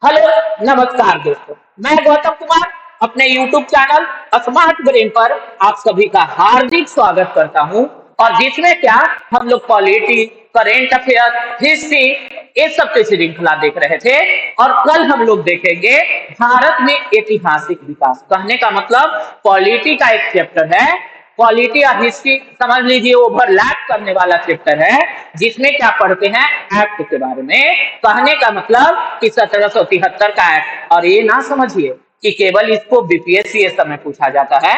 Hello, नमस्कार दोस्तों। मैं गौतम कुमार अपने YouTube चैनल स्मार्ट ब्रेन पर आप सभी का हार्दिक स्वागत करता हूं। और जिसमें क्या हम लोग पॉलिटी, करेंट अफेयर, हिस्ट्री ये सब की श्रृंखला देख रहे थे। और कल हम लोग देखेंगे भारत में ऐतिहासिक विकास। कहने का मतलब पॉलिटी का एक चैप्टर है, पॉलिटी और हिस्ट्री समझ लीजिए ओवरलैप करने वाला चैप्टर है, जिसमें क्या पढ़ते हैं एक्ट के बारे में। कहने का मतलब कि 1773 का एक्ट। और ये ना समझिए कि केवल इसको बीपीएससी समय पूछा जाता है।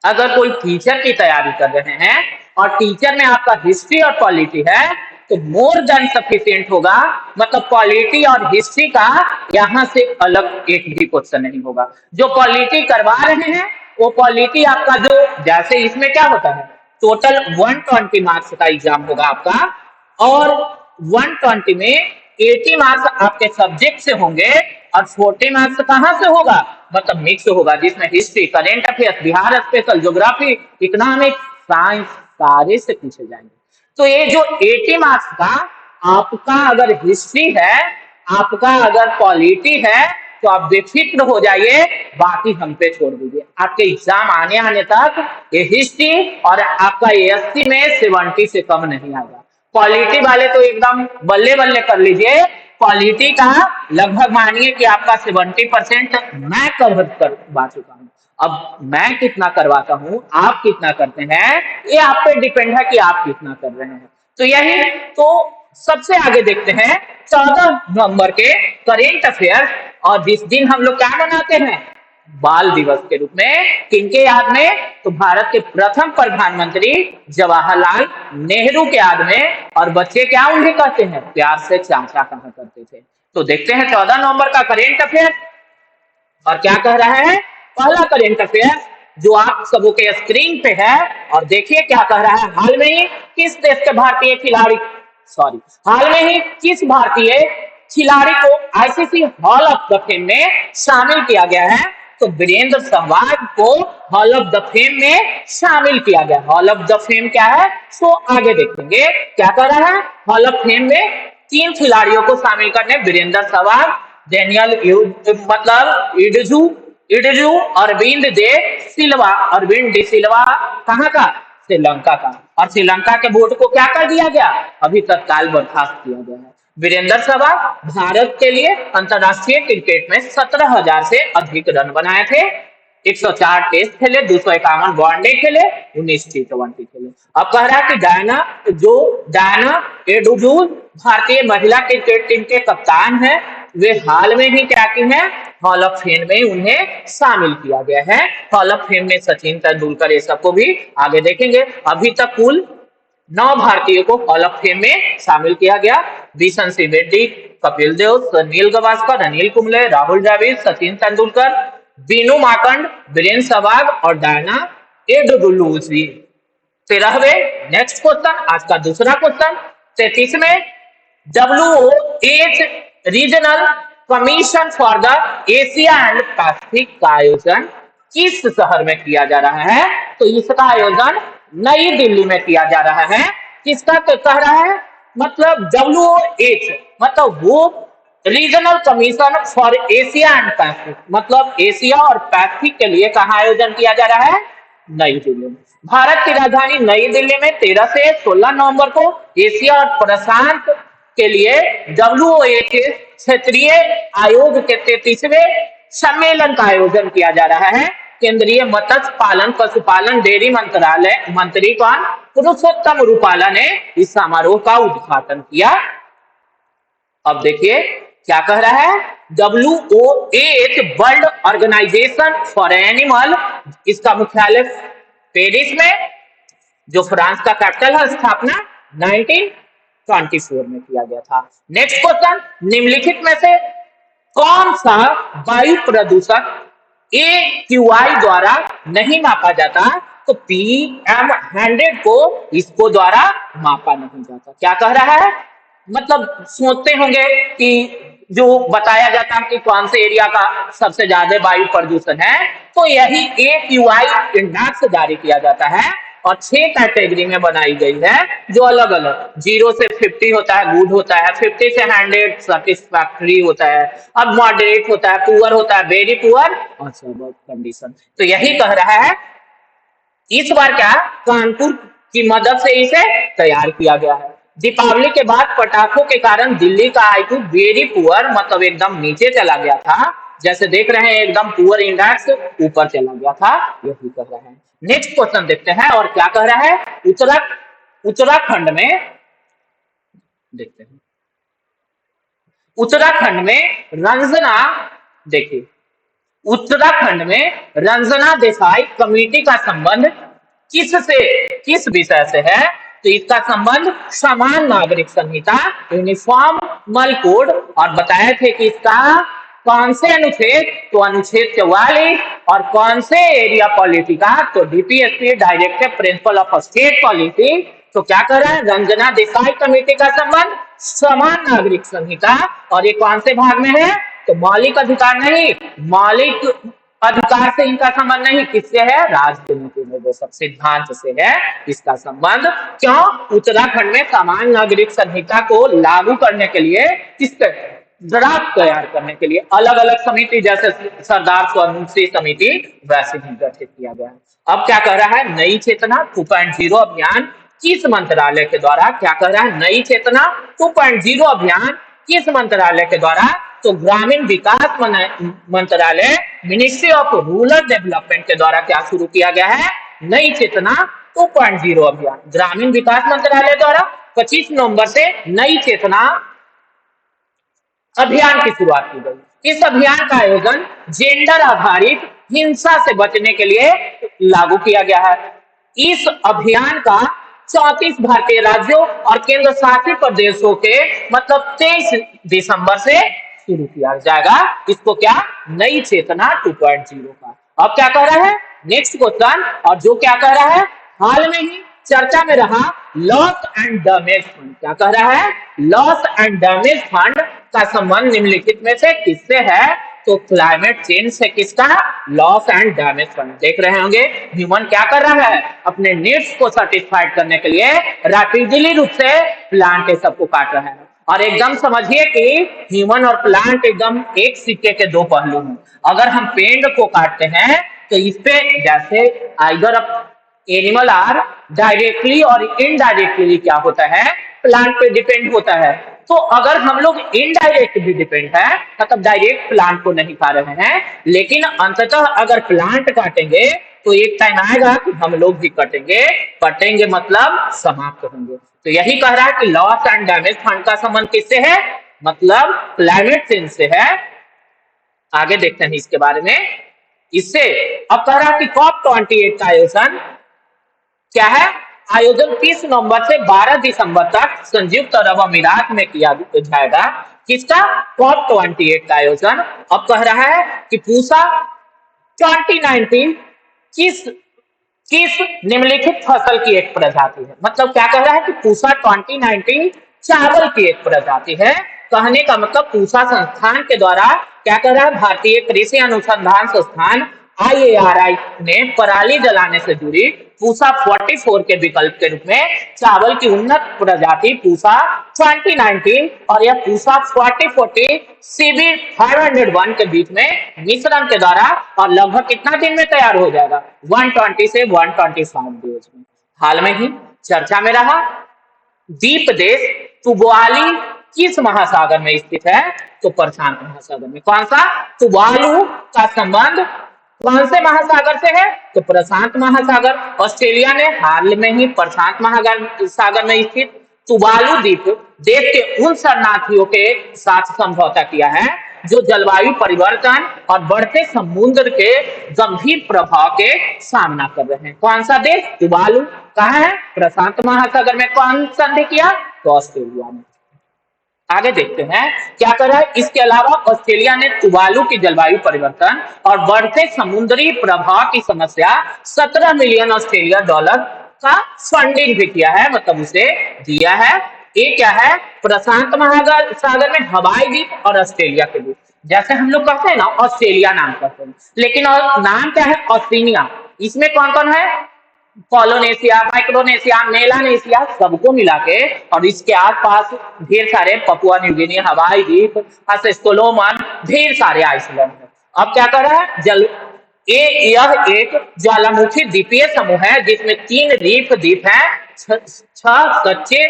अगर कोई टीचर की तैयारी कर रहे हैं और टीचर में आपका हिस्ट्री और पॉलिटी है तो मोर देन सफिशिएंट होगा। मतलब पॉलिटी और हिस्ट्री का यहां से अलग एक भी क्वेश्चन नहीं होगा। जो पॉलिटी करवा रहे हैं वो पॉलिटी आपका जो जैसे इसमें क्या होता है, टोटल 120 मार्क्स का एग्जाम होगा आपका। और 120 में 80 मार्क्स आपके सब्जेक्ट से होंगे और 40 मार्क्स कहां से होगा, मतलब मिक्स होगा, जिसमें history, current affairs, Bihar special, geography, economics, science सारे से पूछे जाएंगे। तो ये जो 80 मार्क्स का आपका अगर हिस्ट्री है, आपका अगर पॉलिटी है, तो आप बेफिक्र हो जाइए, बाकी हम पे छोड़ दीजिए। आपके एग्जाम आने आने तक ये हिस्ट्री और आपका एएससी में 70 से कम नहीं आएगा। पॉलिटी वाले तो एकदम बल्ले बल्ले कर लीजिए। पॉलिटी का लगभग मानिए कि आपका 70% मैं करवा चुका हूं। अब मैं कितना करवाता हूं, आप कितना करते हैं, ये आप पे डिपेंड है कि आप कितना कर रहे हैं। तो यही तो सबसे आगे देखते हैं 14 नवंबर के करेंट अफेयर। और जिस दिन हम लोग क्या मनाते हैं, बाल दिवस के रूप में। किनके याद में, तो भारत के प्रथम प्रधानमंत्री जवाहरलाल नेहरू के याद में। और बच्चे क्या उन्हें कहते हैं, प्यार से चाचा कहा करते थे। तो देखते हैं 14 नवंबर का करेंट अफेयर और क्या कह रहा है। पहला करेंट अफेयर जो आप सबों के स्क्रीन पे है, और देखिए क्या कह रहा है। हाल में ही किस देश के भारतीय खिलाड़ी हाल में ही किस भारतीय खिलाड़ी को ICC hall of the fame में शामिल किया गया है, तो वीरेंद्र सहवाग को हॉल ऑफ द फेम में शामिल किया गया। हॉल ऑफ द फेम क्या है, तो आगे देखेंगे क्या कर रहा है। हॉल ऑफ फेम में 3 खिलाड़ियों को शामिल करने, वीरेंद्र सहवाग, डेनियल मतलब इडजू, अरविंद दे सिल्वा, अरविंद डी सिल्वा कहाँ का, श्रीलंका का। और श्रीलंका के बोर्ड को क्या कर दिया गया, अभी तत्काल बर्खास्त किया गया है। वीरेंद्र सहवाग भारत के लिए अंतरराष्ट्रीय क्रिकेट में 17,000 से अधिक रन बनाए थे। 104 टेस्ट खेले, 251 वनडे खेले, 19 टी20 खेले। अब कह रहा है कि डायना एडुजूल भारतीय महिला क्रिकेट टीम के कप्तान है। वे हाल में ही क्या की है, हॉल ऑफ फेम में उन्हें शामिल किया गया है। हॉल ऑफ फेम में सचिन तेंदुलकर, ये सबको भी आगे देखेंगे। अभी तक कुल 9 भारतीयों को हॉल ऑफ फेम में शामिल किया गया। बिशन सिंह रेड्डी, कपिल देव, सुनील गावस्कर, अनिल कुंबले, राहुल द्रविड़, सचिन तेंदुलकर, बीनू माकंड, वीरेंद्र सहवाग और डायना एडुलूसी। 13वें नेक्स्ट क्वेश्चन, आज का दूसरा क्वेश्चन। 33वें WOH regional commission for the Asia and Pacific का आयोजन किस शहर में किया जा रहा है, तो इसका आयोजन नई दिल्ली में किया जा रहा है। किसका कह रहा है, मतलब WOH मतलब वो regional commission for Asia and Pacific, मतलब एशिया और पैसिफिक के लिए कहां आयोजन किया जा रहा है, नई दिल्ली में। भारत की राजधानी नई दिल्ली में 13 से 16 नवंबर को एशिया और प्रशांत के लिए WOH क्षेत्रीय आयोग के 33वें सम्मेलन का आयोजन किया जा रहा है। केंद्रीय मत्स्य पालन, पशुपालन, डेयरी मंत्रालय मंत्री पुरुषोत्तम रूपाला ने इस समारोह का उद्घाटन किया। अब देखिए क्या कह रहा है, WOH world organisation for animal, इसका मुख्यालय पेरिस में, जो फ्रांस का कैपिटल है, स्थापना 1924 में किया गया था। नेक्स्ट क्वेश्चन, निम्नलिखित में से कौन सा वायु प्रदूषक AQI द्वारा नहीं मापा जाता, तो PM100 को इसको द्वारा मापा नहीं जाता। क्या कह रहा है, मतलब सोचते होंगे कि जो बताया जाता है कि कौन से एरिया का सबसे ज्यादा वायु प्रदूषण है, तो यही AQI इंडेक्स जारी किया जाता है। और 6 कैटेगरी में बनाई गई है, जो अलग अलग 0 से 50 होता है, गुड होता है, 50 से 100 सेटिस्फैक्टरी होता है, अब मॉडरेट होता है, पुअर होता है, वेरी पुअर और सब कंडीशन। तो यही कह रहा है इस बार क्या कानपुर की मदद से इसे तैयार किया गया है। दीपावली के बाद पटाखों के कारण दिल्ली का आईक्यू वेरी पुअर मतलब एकदम नीचे चला गया था, जैसे देख रहे हैं एकदम पुअर इंडेक्स ऊपर चला गया था, यही कह रहे हैं। नेक्स्ट क्वेश्चन देखते हैं और क्या कह रहा है। उत्तराखंड में देखते हैं, उत्तराखंड में रंजना, देखिए उत्तराखंड में रंजना देसाई कमेटी का संबंध किस विषय से है, तो इसका संबंध समान नागरिक संहिता यूनिफॉर्म मल कोड, और बताए थे कि इसका कौन से अनुच्छेद, तो अनुच्छेद 44, और कौन से एरिया पॉलिटी का, तो DPSP directive principle of state polity. तो क्या कर रहा है, रंजना देसाई कमेटी का संबंध समान नागरिक संहिता, और ये कौन से भाग में है, तो मौलिक अधिकार नहीं, मौलिक अधिकार से इनका संबंध नहीं, किससे है, राज्य नीति निर्देशक सिद्धांत से है इसका संबंध। क्यों, उत्तराखंड में समान नागरिक संहिता को लागू करने के लिए किसके ड्राफ्ट तैयार करने के लिए अलग अलग समिति, जैसे सरदार स्वतंत्र समिति वैसे ही गठित किया गया है। अब क्या कह रहा है, नई चेतना 2.0 अभियान किस मंत्रालय के द्वारा, क्या कह रहा है, नई चेतना 2.0 अभियान किस मंत्रालय के द्वारा, तो ग्रामीण विकास मंत्रालय मिनिस्ट्री ऑफ रूरल डेवलपमेंट के द्वारा क्या शुरू किया गया है, नई चेतना 2.0 अभियान ग्रामीण विकास मंत्रालय द्वारा 25 नवंबर से नई चेतना अभियान की शुरुआत की गई। इस अभियान का आयोजन जेंडर आधारित हिंसा से बचने के लिए लागू किया गया है। इस अभियान का 34 भारतीय राज्यों और केंद्र शासित प्रदेशों के मतलब 23 दिसंबर से शुरू किया जाएगा। इसको क्या, नई चेतना 2.0 का। अब क्या कह रहा है नेक्स्ट क्वेश्चन, और जो क्या कह रहा है, हाल में ही चर्चा में रहा लॉस एंड डैमेज फंड। क्या कह रहा है, लॉस एंड डैमेज फंड का संबंध निम्नलिखित में से किससे है, तो क्लाइमेट चेंज से। किसका, लॉस एंड डैमेज फंड। देख रहे होंगे ह्यूमन क्या कर रहा है, अपने नीड्स को सेटिस्फाइड करने के लिए रैपिडली रूप से प्लांट सबको काट रहा है। और एकदम समझिए कि ह्यूमन और प्लांट एकदम एक सिक्के के दो पहलू हैं। अगर हम पेड़ को काटते हैं तो इस पे जैसे आइदर एनिमल आर डायरेक्टली और इनडायरेक्टली क्या होता है, प्लांट पे डिपेंड होता है। तो अगर हम लोग इनडायरेक्ट भी डिपेंड है, मतलब डायरेक्ट प्लांट को नहीं खा रहे हैं, लेकिन अंततः अगर प्लांट काटेंगे तो एक टाइम आएगा कि हम लोग भी कटेंगे मतलब समाप्त होंगे। तो यही कह रहा है कि लॉस एंड डैमेज फंड का संबंध किससे है, मतलब क्लाइमेट चेंज से है। आगे देखते हैं इसके बारे में। इससे अब कह रहा है कि COP28 का आयोजन क्या है, आयोजन 30 नवंबर से 12 दिसंबर तक संयुक्त अरब अमीरात में किया जाएगा। किसका, COP28 का आयोजन। अब कह रहा है कि पूसा 2019 किस निम्नलिखित फसल की एक प्रजाति है। मतलब क्या कह रहा है कि पूसा 2019 चावल की एक प्रजाति है। कहने का मतलब पूसा संस्थान के द्वारा क्या कर रहा है, भारतीय कृषि अनुसंधान संस्थान IARI ने पराली जलाने से जुड़ी पूसा 44 के विकल्प के रूप में चावल की उन्नत प्रजाति पूसा 2019 और यह पूसा 4040 CB 501 के बीच में मिश्रण के द्वारा और लगभग कितना दिन में तैयार हो जाएगा, 120 से 125 डेज में। हाल में ही चर्चा में रहा द्वीप देश तुवालू किस महासागर में स्थित है, तो प्रशांत महासागर में। कौन सा, तुवालू का संबंध कौन से महासागर से है, तो प्रशांत महासागर। ऑस्ट्रेलिया ने हाल में ही प्रशांत महासागर में स्थित तुवालू द्वीप देश के उन शरणार्थियों के साथ समझौता किया है जो जलवायु परिवर्तन और बढ़ते समुद्र के गंभीर प्रभाव के सामना कर रहे हैं। कौन सा देश, तुवालू। कहाँ है, प्रशांत महासागर में। कौन संधि किया, तो ऑस्ट्रेलिया ने। आगे देखते हैं क्या कर रहा है। इसके अलावा ऑस्ट्रेलिया ने तुवालू की जलवायु परिवर्तन और बढ़ते समुद्री प्रभाव की समस्या 17 मिलियन ऑस्ट्रेलिया डॉलर का फंडिंग भी किया है, मतलब उसे दिया है। ये क्या है, प्रशांत महासागर में हवाई द्वीप और ऑस्ट्रेलिया के बीच। जैसे हम लोग कहते हैं ना ऑस्ट्रेलिया नाम कहते हैं, लेकिन और नाम क्या है, ऑस्ट्रेलिया। इसमें कौन कौन है, पोलोनेशिया, माइक्रोनेशिया, मेलानेशिया सबको मिला के, और इसके आसपास ढेर सारे पपुआ न्यू गिनी, हवाई द्वीप, सोलोमन, ढेर सारे आइसलैंड है। अब क्या कर रहा है जल, यह एक ज्वालामुखी द्वीपीय समूह है जिसमें 3 रीफ द्वीप है, 6 सच्चे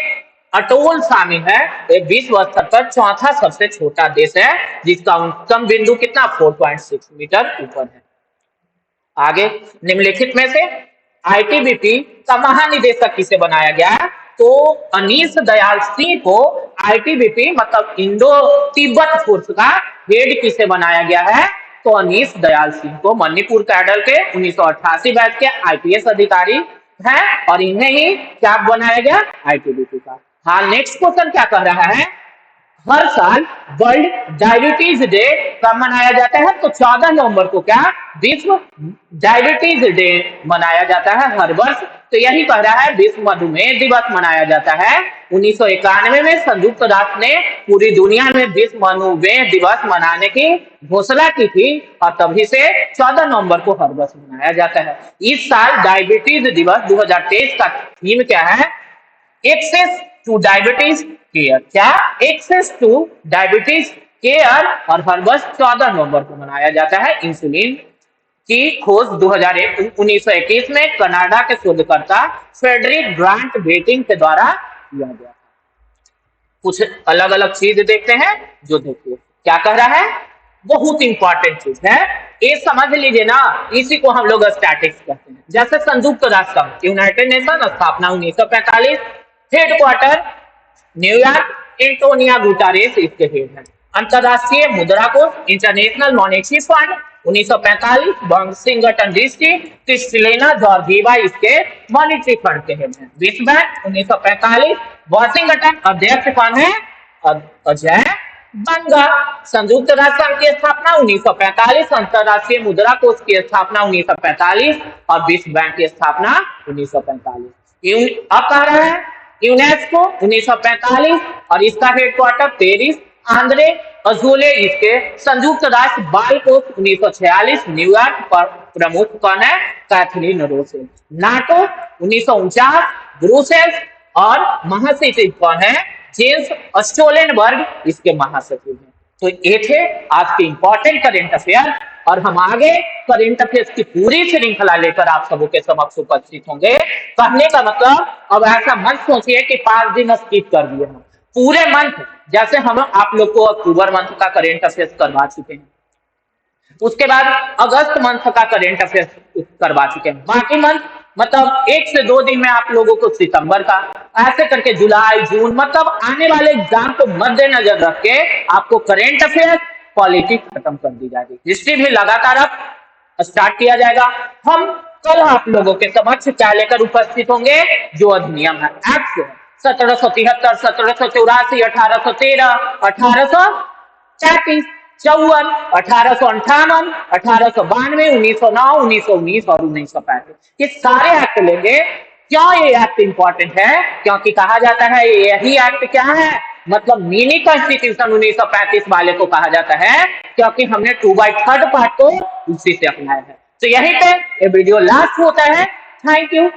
अटोल शामिल है। ये विश्व स्तर पर चौथा सबसे छोटा देश है जिसका उच्चतम बिंदु कितना 4.6 मीटर ऊपर है। आगे निम्नलिखित में से आईटीबीपी का महानिदेशक किसे बनाया गया है? तो अनीश दयाल सिंह को आईटीबीपी मतलब इंडो तिब्बत फोर्स का हेड किसे बनाया गया है? तो अनीश दयाल सिंह को मणिपुर कैडर के 1988 बैच के आईपीएस अधिकारी हैं और इन्हें ही क्या बनाया गया? आईटीबीपी का। हाँ, नेक्स्ट क्वेश्चन क्या कह रहा है? हर साल वर्ल्ड डायबिटीज डे कब मनाया जाता है? तो 14 नवंबर को क्या विश्व डायबिटीज डे मनाया जाता है हर वर्ष। तो यही कह रहा है विश्व मधुमेह दिवस मनाया जाता है। 1991 में संयुक्त राष्ट्र ने पूरी दुनिया में विश्व मधुमेह दिवस मनाने की घोषणा की थी और तभी से 14 नवंबर को हर वर्ष मनाया जाता है। इस साल डायबिटीज दिवस 2023 का थीम क्या है? Access to diabetes care. क्या? Access to diabetes care. और हर वर्ष 14 नवंबर को मनाया जाता है। इंसुलिन की खोज 1921 में कनाडा के शोधकर्ता फ्रेडरिक ग्रांट बेटिंग के द्वारा किया गया। कुछ अलग अलग चीज देखते हैं, जो देखिए क्या कह रहा है, बहुत इंपॉर्टेंट चीज है, ये समझ लीजिए ना, इसी को हम लोग स्टैटिक्स कहते हैं। जैसे संयुक्त राष्ट्र संघ यूनाइटेड नेशन स्थापना 1945, हेडक्वार्टर न्यूयॉर्क, एंटोनिया गुटारेस इसके हेड है। अंतरराष्ट्रीय मुद्रा कोष international monetary fund 1945, Washington DC, Kristalina Georgieva इसके मॉनेटरी फंड के हेड हैं। विश्व बैंक 1945, वाशिंगटन अध्यक्ष कौन है? अजय बंगा। संयुक्त राष्ट्र संघ की स्थापना 1945, अंतरराष्ट्रीय मुद्रा कोष की स्थापना 1945 और विश्व बैंक की स्थापना 1945। अब कह रहा है यूनेस्को 1945 और इसका हेडक्वार्टर पेरिस, आंद्रे अजोले इसके। संयुक्त राष्ट्र बाल कोष 1946, न्यूयॉर्क पर प्रमुख कौन है? Catherine Rosell. नाटो 1949, ब्रुसेल्स और महासचिव कौन है? जेम्स स्टोलनबर्ग इसके महासचिव हैं। तो ये थे आज के इंपॉर्टेंट करेंट अफेयर और हम आगे करेंट अफेयर्स की पूरी श्रृंखला लेकर आप सबों के समक्ष उपस्थित होंगे। कहने का मतलब अब ऐसा मत सोचिए कि 5 दिन स्किप कर दिए हम, पूरे मंथ, जैसे हम आप लोग को अक्टूबर मंथ का करेंट अफेयर्स करवा चुके हैं, उसके बाद अगस्त मंथ का करेंट अफेयर्स करवा चुके हैं, बाकी मंथ मतलब 1 से 2 दिन में आप लोगों को सितंबर का, ऐसे करके जुलाई, जून, मतलब आने वाले एग्जाम को मद्देनजर रख के आपको करेंट अफेयर्स, पॉलिटिक्स खत्म कर दी जाएगी। हिस्ट्री भी लगातार अब स्टार्ट किया जाएगा। हम कल आप लोगों के समक्ष क्या लेकर उपस्थित होंगे? जो अधिनियम है, एक्ट है 1773, 1784, 1813, 1834, 1858, 1892, 1909, 1919 और 1935। ये सारे एक्ट लेंगे। क्यों ये एक्ट इंपॉर्टेंट है? क्योंकि कहा जाता है यही एक्ट क्या है, मतलब मिनी कॉन्स्टिट्यूशन 1935 वाले को कहा जाता है, क्योंकि हमने 2/3 पार्ट को उसी से अपनाया है। तो यहीं पे ये वीडियो लास्ट होता है। Thank you.